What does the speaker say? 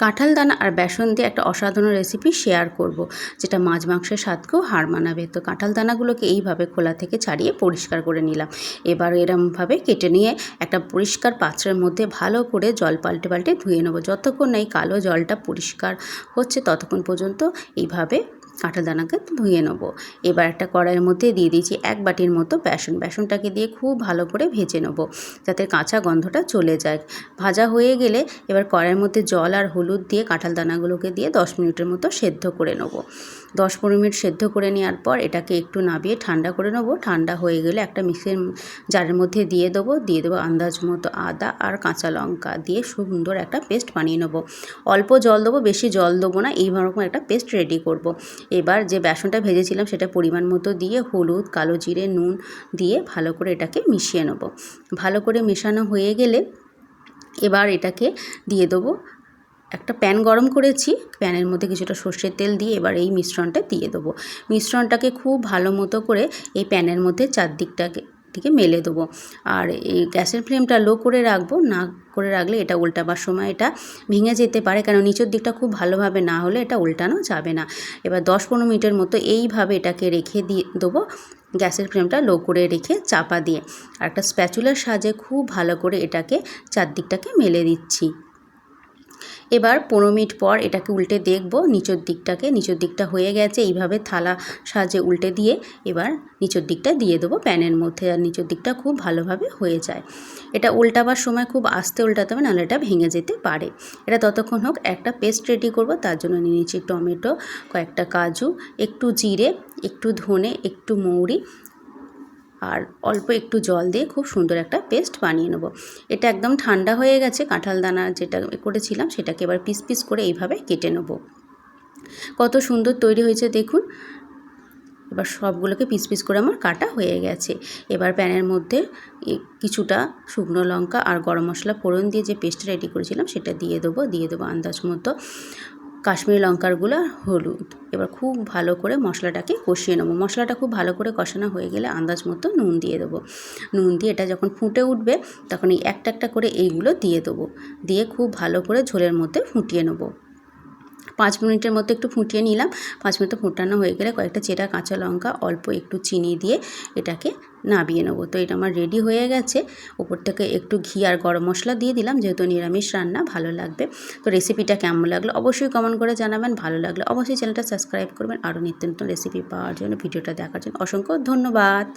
কাঁঠাল দানা আর বেসন দিয়ে একটা অসাধারণ রেসিপি শেয়ার করব, যেটা মাছ মাংসের স্বাদকেও হার মানাবে। তো কাঁঠাল দানাগুলোকে এইভাবে খোলা থেকে ছাড়িয়ে পরিষ্কার করে নিলাম। এবার এরমভাবে কেটে নিয়ে একটা পরিষ্কার পাত্রের মধ্যে ভালো করে জল পাল্টে পাল্টে ধুয়ে নেবো। যতক্ষণ না এই কালো জলটা পরিষ্কার হচ্ছে ততক্ষণ পর্যন্ত এইভাবে কাঁঠাল দানাকে ধুয়ে নেবো। এবার একটা কড়াইয়ের মধ্যে দিয়ে দিয়েছি 1 বাটির মতো বেসন। বেসনটাকে দিয়ে খুব ভালো করে ভেজে নেবো যাতে কাঁচা গন্ধটা চলে যায়। ভাজা হয়ে গেলে এবার কড়াইয়ের মধ্যে জল আর হলুদ দিয়ে কাঁঠাল দানাগুলোকে দিয়ে 10 মিনিটের মতো সেদ্ধ করে নেবো। 10-15 মিনিট সেদ্ধ করে নেওয়ার পর এটাকে একটু নাবিয়ে ঠান্ডা করে নেবো। ঠান্ডা হয়ে গেলে একটা মিক্সির জারের মধ্যে দিয়ে দেবো আন্দাজ মতো আদা আর কাঁচা লঙ্কা দিয়ে সুন্দর একটা পেস্ট বানিয়ে নেবো। অল্প জল দেবো, বেশি জল দেবো না, এইরকম একটা পেস্ট রেডি করব। এবার যে বেসনটা ভেজেছিলাম সেটা পরিমাণ মতো দিয়ে হলুদ, কালো জিরে, নুন দিয়ে ভালো করে এটাকে মিশিয়ে নেবো। ভালো করে মেশানো হয়ে গেলে এবার এটাকে দিয়ে দেবো। একটা প্যান গরম করেছি, প্যানের মধ্যে কিছুটা সর্ষের তেল দিয়ে এবার এই মিশ্রণটা দিয়ে দেবো। মিশ্রণটাকে খুব ভালো মতো করে এই প্যানের মধ্যে চারদিকে মেলে দেবো। আর এই গ্যাসের ফ্লেমটা লো করে রাখবো, না করে রাখলে এটা উল্টাবার সময় এটা ভেঙে যেতে পারে, কারণ নিচের দিকটা খুব ভালোভাবে না হলে এটা উল্টানো যাবে না। এবার 10-15 মিনিটের মতো এইভাবে এটাকে রেখে দিয়ে দেবো, গ্যাসের ফ্লেমটা লো করে রেখে চাপা দিয়ে। আর একটা স্প্যাচুলার সাহায্যে খুব ভালো করে এটাকে চারদিকটাকে মেলে দিচ্ছি। এবার 15 মিনিট পর এটাকে উল্টে দেখব নিচের দিকটা হয়ে গেছে। এইভাবে থালা সাহায্যে উল্টে দিয়ে এবার নিচের দিকটা দিয়ে দেবো প্যানের মধ্যে, আর নিচের দিকটা খুব ভালোভাবে হয়ে যায়। এটা উল্টাবার সময় খুব আস্তে উল্টাতে হবে, নাহলে এটা ভেঙে যেতে পারে। এটা ততক্ষণ হোক, একটা পেস্ট রেডি করব। তার জন্য নিয়ে নিয়েছি টমেটো, কয়েকটা কাজু, একটু জিরে, একটু ধনে, একটু মৌরি আর অল্প একটু জল দিয়ে খুব সুন্দর একটা পেস্ট বানিয়ে নেব। এটা একদম ঠান্ডা হয়ে গেছে। কাঁঠাল দানা যেটা করেছিলাম সেটাকে এবার পিস পিস করে এইভাবে কেটে নেব। কত সুন্দর তৈরি হয়েছে দেখুন। এবার সবগুলোকে পিস পিস করে আমার কাটা হয়ে গেছে। এবার প্যানের মধ্যে কিছুটা শুকনো লঙ্কা আর গরম মশলা ফোড়ন দিয়ে যে পেস্ট রেডি করেছিলাম সেটা দিয়ে দেবো আন্দাজ মতো কাশ্মীরি লঙ্কার গুঁড়ো, হলুদ। এবার খুব ভালো করে মশলাটাকে কষিয়ে নেবো। মশলাটা খুব ভালো করে কষানো হয়ে গেলে আন্দাজ মতো নুন দিয়ে দেবো। নুন দিয়ে এটা যখন ফুটে উঠবে তখন এই একটা একটা করে এইগুলো দিয়ে দেবো। দিয়ে খুব ভালো করে ঝোলের মধ্যে ফুটিয়ে নেবো। 5 মিনিটের মতো একটু ফুটিয়ে নিলাম। 5 মিনিট ফোটানো হয়ে গেলে কয়েকটা চেরা কাঁচা লঙ্কা, অল্প একটু চিনি দিয়ে এটাকে নাবিয়ে নেবো। তো এটা আমার রেডি হয়ে গেছে। ওপর থেকে একটু ঘি আর গরম মশলা দিয়ে দিলাম, যেহেতু নিরামিষ রান্না, ভালো লাগবে। তো রেসিপিটা কেমন লাগলো অবশ্যই কমেন্ট করে জানাবেন। ভালো লাগলে অবশ্যই চ্যানেলটা সাবস্ক্রাইব করবেন। আরও নিত্য নতুন রেসিপি পাওয়ার জন্য, ভিডিওটা দেখার জন্য অসংখ্য ধন্যবাদ।